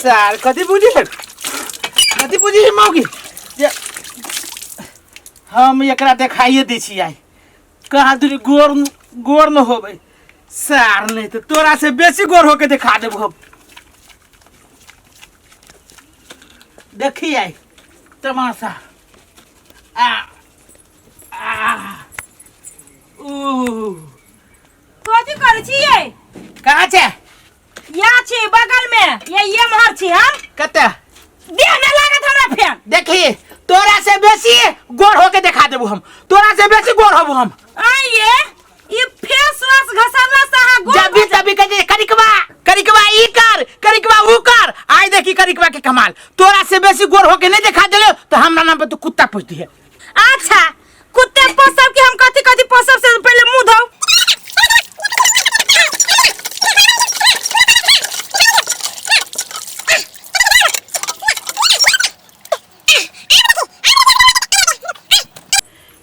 सार कथी बुझी है मौगी जे हम एकरा देखाइए दै छी आई कहा दूरी गोर न होबै सार नहीं तो तोरा से बेसी गोर होके दिखा देबो हम देखी आई तमाशा कथी करे छी ये कहाँ छे या छी बगल में ये महर छी हम कते देह में लागत हमरा फेन देखी तोरा से बेसी गोर होके दिखा देबो हम तोरा से बेसी गोर होबो हम आइए ये फेस वाश घसरला से हा गोर जब भी तभी कहे करिकवा ई कर करिकवा ऊ कर आई देखी करिकवा के कमाल तोरा से बेसी गोर होके नहीं दिखा देले तो हमरा नाम पे तू कुत्ता पोसती है अच्छा कुत्ते पोसब के हम कथी पोसब से पहले मुंह धो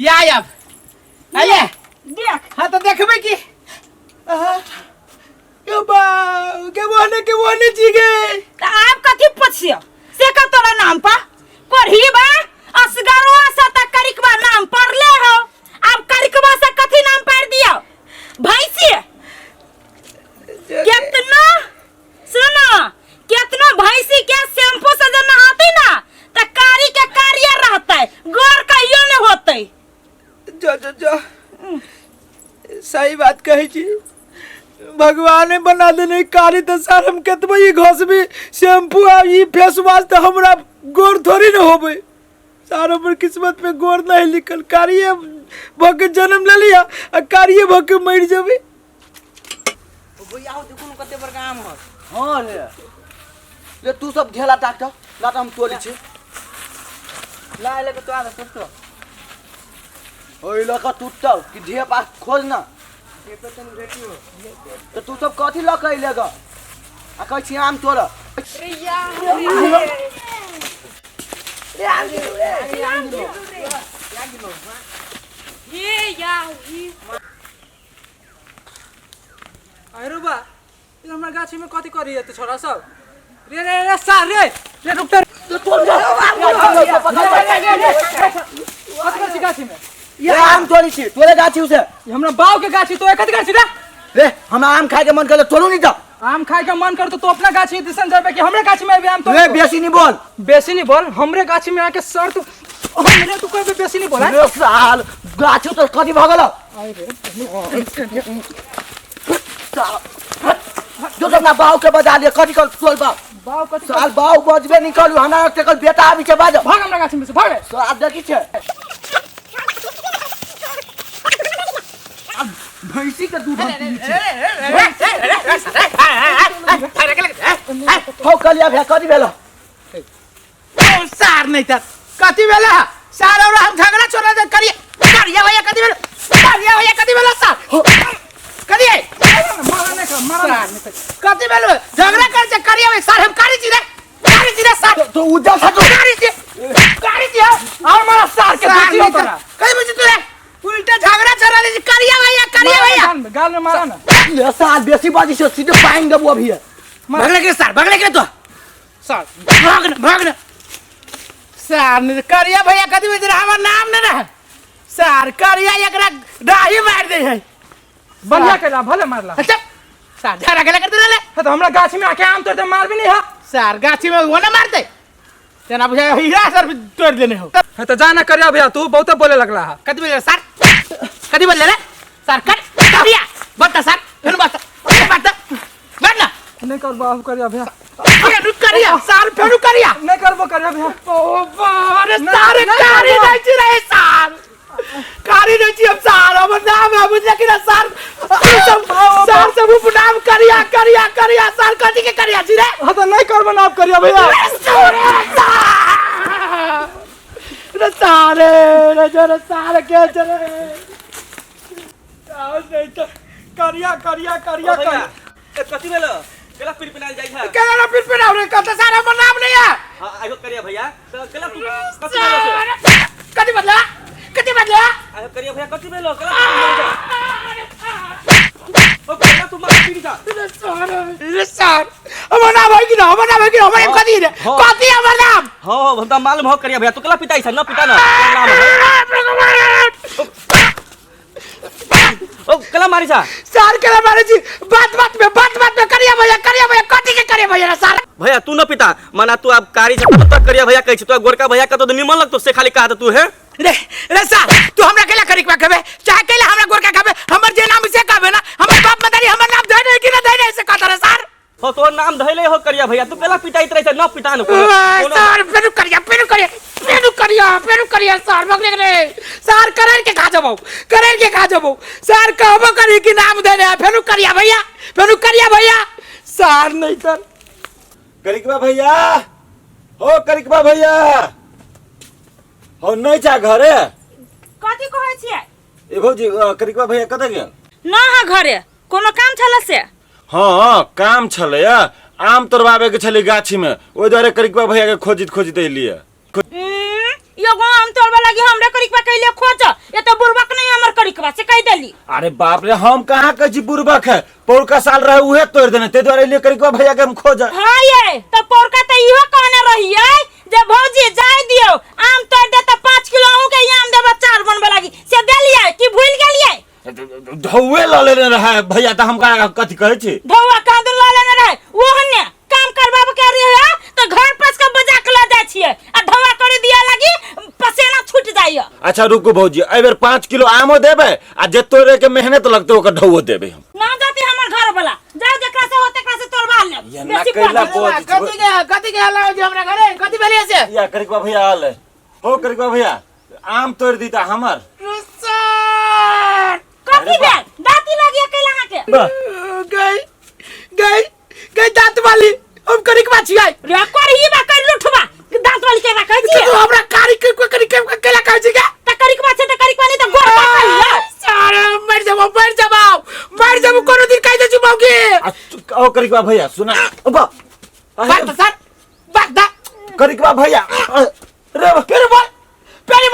या अब आइए देख हाँ तो देखबे की के बोने जीगे त आप कथी पोछियो से का तोरा नाम पर पढ़ी बा असगरवा से त करिकवा नाम पढ़ले हो अब करिकवा से कथी नाम पढ़ दियो भैंसी कितना सुनो कितना भैंसी के शैम्पू से जब नहाती ना त कारी के कारिया रहते गोर कहियो न होते जो सही बात कही छी भगवान ने बना देने कारी तो सर हम केतबो ई घस भी शैम्पू आ ई फेस वॉश तो हमरा गोर थोड़ी न होबे सारो पर किस्मत पे गोर नहीं लिखल कारिए भके जन्म ले लिया आ कारिए भके मर जाबे भैया हो देखो कते बड़का आम हो हां ले तू सब घेला टाक लाट हम तोली छी ला ले के तो आ तो ओइ लका टूटल कि ढे पास खोज ना तो तू सब कथी लक अइलेगा आ कहै छी आम तोरा अरे बा ये हमरा गाछी में कथी करी है तो छोरा सब रे सार रे रुक तो तोड़ कथी कर गाछी में ये आम तोड़ी छी तोरे गाछी उसे ये हमरा बाव के गाछी तो कथी गाछी रे हमरा आम खाए के मन करे तोड़ू नहीं तो आम खाए के मन कर तो अपना गाछी दिसन जाबे कि हमरे गाछी में भी आम तो रे बेसी नहीं बोल हमरे गाछी में आके सर तू हमरे तू कोई बेसी नहीं बोल रे साल गाछी तो कथी भ गेल जो सब ना बाव के बजा ले कथी कर तोड़ बाव कथी साल बाव बजबे नहीं करू हमरा के कल बेटा आबी के बाज भाग हमरा गाछी में से भाग साल देखी छे भैंसी के दूध हो कलिया भे कथी भेल सार नहीं था कथी भेला सार और हम झगड़ा छोड़ा दे करिया भैया कथी भेला सार कथी है मारा कथी भेलो झगड़ा कर से करिया भैया सार हम कारी जी रे सार तो उजा सा तो कारी जी और मारा सार के बेटी हो तोरा कहीं मुझे तू उल्टा झगड़ा छोड़ा दे करिया भैया गाल में मारा ना ले साल बेसी बाजी से सीधे पाएंगे देबो अभी भगले के तो सार भागना सार ने करिया भैया कथी में हमर नाम न रह सार करिया एकरा डाही मार दे है बढ़िया केला भले मारला अच्छा सार झगड़ा केला करते रहले तो हमरा गाछी में आके आम तोड़ मार भी नहीं है सार गाछी में वो ना मारते जना बुझा हीरा सर भी तोड़ देने हो तो जाना करिया भैया तू बहुत बोले लगला है कथी बोले सार कथी बोले रे सार करिया बता सार फिर बता ना नहीं कर बाहु करिया भैया फिर करिया सार फिर करिया नहीं करबो करिया भैया ओ बारे सार कारी नहीं छी रे सार कारी नहीं छी हम सार हम नाम है बुझले कि सार सब उपनाम करिया सार कथी के करिया छी रे हां तो नहीं करबो नाम करिया भैया रे सार के चले आओ नहीं तो करिया ए कथी भेलो केला पिन पिनाल जाई है केला पिन पिनाव रे कत सारा हमर नाम नहीं है हां आइयो करिया भैया तो केला तू कथी भेलो कथी बदला आइयो करिया भैया कथी भेलो केला ओ केला तू मार पिन का रे सार हमर नाम है कि ना हमर नाम है कि हमर कथी रे हाँ। कथी हमर नाम हाँ हम तो मालूम हो करिया भैया तू कला पिटाई न पिटा ना तोर नाम है ओ कला मारी सा सार के मारे जी बात बात में करिया भैया कथी के करिया भैया सार भैया तू न पिता माना तू अब कारी से तब तक करिया भैया कहै छी तू गोरका भैया का तो निमन लगतो से खाली कहा तू है रे सार तू हमरा केला करिक बा कहबे चाहे केला हमरा गोरका कहबे हमर जे नाम से कहबे ना हमर बाप मदारी हमर नाम धै नहीं कि ना धै नहीं से कहता रे सार हो तोर नाम धैले हो करिया भैया तू कला पिटाई तरह से न पिटा न सार फेरु करिया सार बगले रे सार करर के खा जबो सार कहबो करी कि नाम देने फेरु करिया भैया सार नहीं कर करिकबा भैया हो करिकबा भैया हो नहीं जा घरे कथी कहै छियै ए भौजी करिकबा भैया कत गेल ना हा घरे कोनो काम छला से हाँ काम छले आम तोड़वावे के छले गाछी में ओइ द्वारे करिकबा भैया के खोजित एलिए एगो आम तोड़वा लगी हमरे करिकबा कइले खोज ये तो बुरबक नहीं हमर करिकबा से कह देली अरे बाप रे हम कहाँ कह छी बुरबक है पौरका साल रहे उहे तोड़ देने ते द्वारे लिए करिकबा भैया के हम खोज हां ये तो पौरका तो इहो कहने रहिए जे भौजी जाय दियो आम तोड़ दे तो 5 किलो हूं के आम देबा 4 बनबे लगी से देलिए कि भूल गेलिए धौवे ल लेने रहा भैया त हम कथी कहै छी धौवा कांदुल ला लेने रहे ओहने काम करबाब के रहिए तो घर पास के बजा के ला जाय छिए आ धौवा कर दिया लगी पसेना छूट जाइए अच्छा रुको भौजी ए बेर 5 किलो आमो देबे आ जे तोड़े के मेहनत लगते ओकर ढौवो देबे हम ना जाती हमर घर वाला जाओ जेकरा से होते एकरा से तोड़वा ले ये ना कैला कथी के हल्ला हो हमरा घरे कथी भेलिए से या करिकबा भैया आले हो करिकबा भैया आम तोड़ दीता हमर सार कथी भेल दाती लगी कैला के गई दांत वाली हम करिकबा छियै रे करही बा कर लुठबा दांत वाली के रखै छी तू हमरा कारी के केला कहै छी के त करिकबा छै त करिकबा नहीं त गोर का कहिया सार मर जाबो कोनो दिन कह दे छु मौगी ओ करिकबा भैया सुना बा बात सर बात दा करिकबा भैया रे पेरी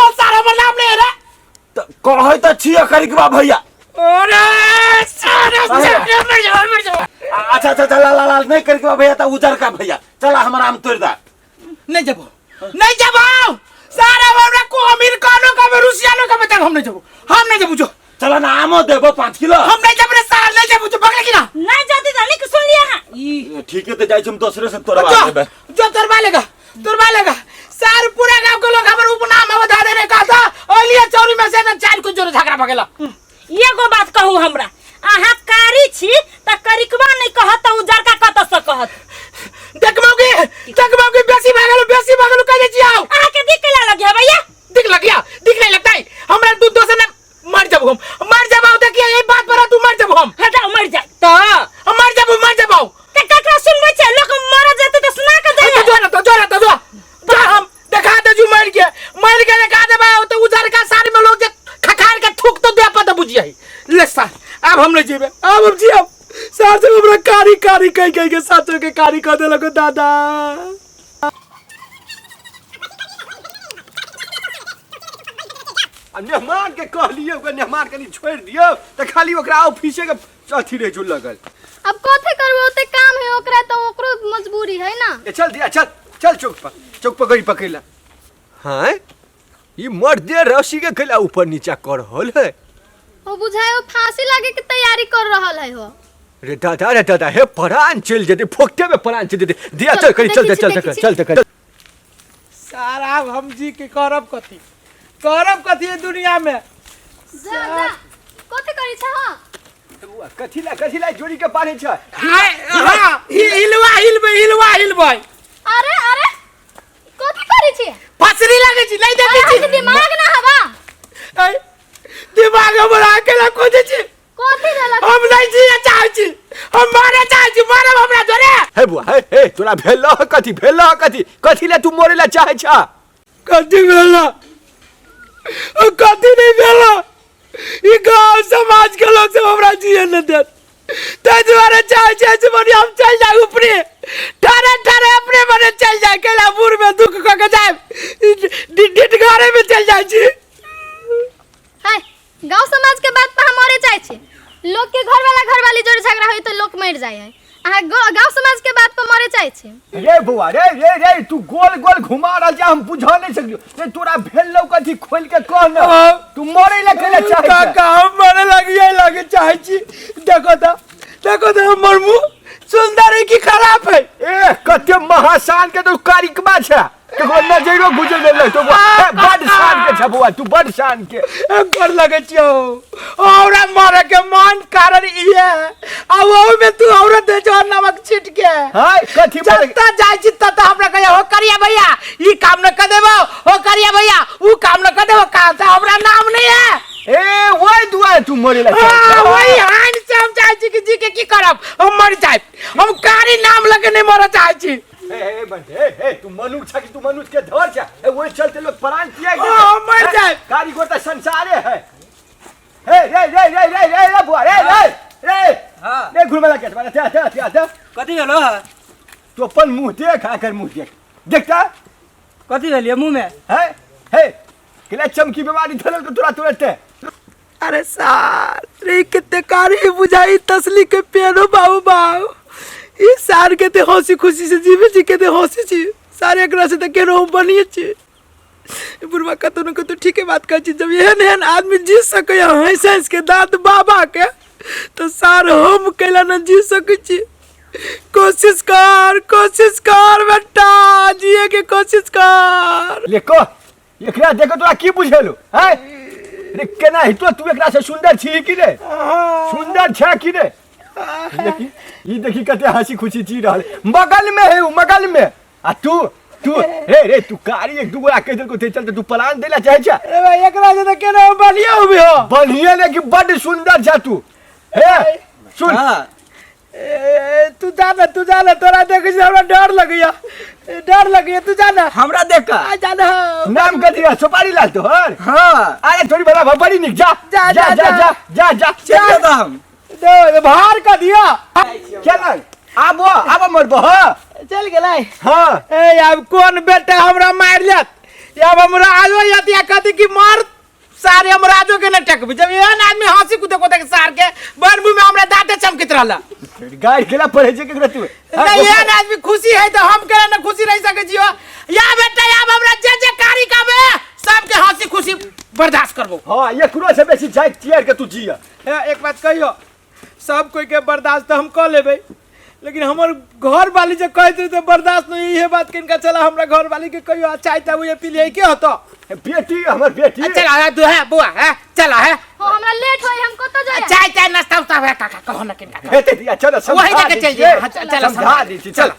बोल सार हमर नाम ले रे कहै त छियै करिकबा भैया अरे सार मर जाओ अच्छा ला नहीं करिकबा भैया त उजर का भैया चला हमर आम तोड़ दा नहीं जाबो सार हमरा को अमीर कानो का में रुसियानो का में तक हम नहीं जाबो जो चला ना आमो देबो 5 किलो हम नहीं जाबो रे सार नहीं जाबो जो बगले की ना नहीं जाती जानी कि सुन लिया हां ठीक है तो जाई हम दूसरे से तोड़वा देबे जो तोड़वा लेगा सार पूरा गांव के लोग हमर उपनाम बता देने का था ओलिया चौरी में से न चार को जोर झगड़ा भगेला एगो बात कहू हमरा आहा कारी छी त करिकबा नहीं कहत त उजर का कत से कहत देखमोगे बेसी भागलो कह दे छियो आहा के दिख केला लगे भैया दिख नहीं लगता है हमरा दूध दोसे न मर जाबो देखिए यही बात पर तू मर जाबो हम हटाओ मर जा तो हम मर जाबो त ककरा सुनबे छै लोग मर जाते त सुना के जाए जो हम देखा दे जो मर के देखा दे बा तो उजर का सारी में लोग जे खखार के थूक तो दे पता बुझिया ले सार अब हम नहीं जीबे अब हम जियो सार से हमरा कारी कह के साचो के कारी कह दे लगो दादा मेहमान के कहलिए ओकर मेहमान कनी छोड़ दियो त खाली ओकरा ऑफिसे के अथी रे जुल लगल अब कथे करबो ओते काम है ओकरा तो ओकरो मजबूरी है ना चल दिया चल चौक पर गई पकैला हां ई मर्दे रस्सी के खला ऊपर नीचा कर रहल है ओ बुझाय ओ फांसी लागे के तैयारी कर रहल है हो रे दादा हे परान चल जदे फोकटे में परान चल जदे दिया चल करी चल सारा हम जी के करब कथी दुनिया में जा कथे करी छ हां कथी ला जोड़ी के पानी छ हां हिलवा अरे कथी करी छी फसरी लागे छी नहीं देखे छी अरे दिमाग ना हवा दिमाग हमरा अकेला खोजे छी कथी देला हम नहीं जी चाहै छी हम मारे चाहै छी मारब हमरा जोरे हे बुआ हे तोरा भेल कथी ला तू मोरे ला चाहे छ कथी नहीं भेला ई गांव समाज के लोग सब हमरा जिए न दे ते द्वारा चाहे छै बनी हम चल जाए ऊपरे ठारे अपने मने चल जाए केला बुर में दुख के जाए डिट घरे में चल जाए छी हाय गांव समाज के बात पे हम मरे चाहे छी लोग के घर वाली जोड़ी झगड़ा होई तो लोग मर जाए है गांव समाज के बात पे चाहे छे रे बुआ रे रे रे तू गोल गोल घुमा रहल जा हम बुझा नहीं सकलियो रे तोरा भेल लौ कथी खोल के कह न तू मरे ला केले चाहे काका हम मरे लगे चाहे छी देखो तो हमर मुंह सुंदर है कि खराब है ए कते महासान के तो कारिकबा छे देखो नजरो गुजर ले तो बड़ शान के छ बुआ तू बड़ शान के कर लगे छियो औरा मारे के मान कारण ई है आ वो में तू औरत दे जो नमक छीट के हाय कथी मारे जत्ता जाय छी तत हमरा कहे हो करिया भैया ई काम न कर देबो हो करिया भैया ऊ काम न कर देबो का से हमरा नाम नहीं है ए ओए दुआ तू मरे ला वही हान से हम चाहे छी कि जी के की करब हम मर जाए हम कारी नाम लगे नहीं मर चाहे छी ए बंदे ए तू मनुष्य छ कि तू मनुष्य के धर छ ए ओए चलते लोग प्राण किया मर जाए कारी गोता संसारे है ए रे रे रे रे रे रे बुआ रे रे रे हां रे घुरमे लगे मारा ते कथी भेलो तू अपन मुंह देख आकर मुंह देख देखता कथी भेलिए मुंह में है हे केला चमकी बीमारी धरल तो तोरा तुरंत अरे सार रे कितने कारी बुझाई तसली के पेनो बाबू ई सार के ते हंसी खुशी से जीवे छी के ते हंसी छी सारे एकरा से ते केनो बनिए छी बुढ़वा कतो न कतो ठीके बात कहै छी जब एहन आदमी जी सकै है साइंस के दांत बाबा के तो सार हम कैला न जी सकै छी कोशिश कर बेटा जिए के कोशिश कर लेको एकरा देखो तोरा की बुझेलो हैं रे केना हितो तू एकरा से सुंदर छी कि रे सुंदर छ कि रे देखी कते हंसी खुशी जी रहल मगल में है मगल में आ तू रे तू कारी एक दुगो आके को ते चलते तू प्लान देला चाहे छ अरे भाई एकरा से त केना बढ़िया होबे हो बढ़िया ने कि बड़ सुंदर छ तू हे सुन तू जाना तोरा देखे से हमरा डर लगैया तू जाना हमरा देख आ जाना नाम कथी है सुपारी लाल तोहर हां अरे थोड़ी बड़ा बड़ी निक जा चल दो हम दो भार का दिया चल आबो मोर बह चल गेलै हां ए अब कौन बेटा हमरा मार लेत अब हमरा आजो यतिया कथी की मार सारे हमरा आजो के न टकबी जब एहन आदमी हंसी कुदे सार के बनबू में हमरा दांते चमकित रहला गाय केला पड़े छै केकरा तू नहीं एहन आदमी खुशी है तो हम केना न खुशी रह सके छियो या बेटा अब हमरा जे कारी काबे सबके हंसी खुशी बर्दाश्त करबो हां एकरो से बेसी जाय चियर के तू जिया एक बात कहियो सब कोई के बर्दाश्त हम कर लेबै लेकिन हमर घर वाली जे कहते तो बर्दाश्त नहीं है बात किनका चला हमरा घर वाली के कहियो चाय ता वो पी ले के होतो बेटी हमर बेटी चला है तू है बुआ है चला है हो हमरा लेट होई हम कतो जाय चाय नाश्ता उस्ता है काका कहो न किनका हेते दिया चलो वही लेके चल जा चल समझा दी चल